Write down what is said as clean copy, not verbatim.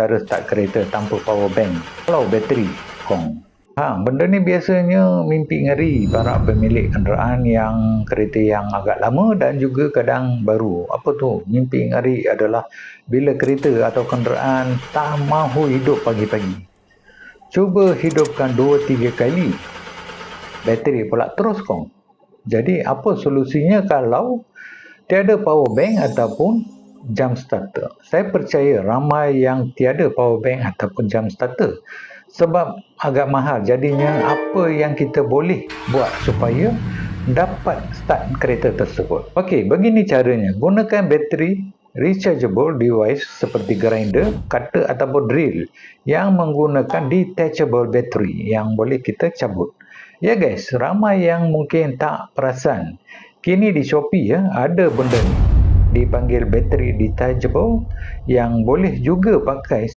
cara start kereta tanpa power bank kalau bateri kong. Benda ni biasanya mimpi ngeri para pemilik kenderaan yang kereta yang agak lama dan juga kadang baru. Apa tu? Mimpi ngeri adalah bila kereta atau kenderaan tak mahu hidup pagi-pagi. Cuba hidupkan 2-3 kali, bateri pula terus kong. Jadi apa solusinya kalau tiada power bank ataupun jam starter? Saya percaya ramai yang tiada power bank ataupun jam starter sebab agak mahal. Jadinya apa yang kita boleh buat supaya dapat start kereta tersebut? Okey, begini caranya. Gunakan bateri rechargeable device seperti grinder, cutter ataupun drill yang menggunakan detachable battery yang boleh kita cabut. Ya guys, ramai yang mungkin tak perasan. Kini di Shopee ada benda ni dipanggil battery detachable yang boleh juga pakai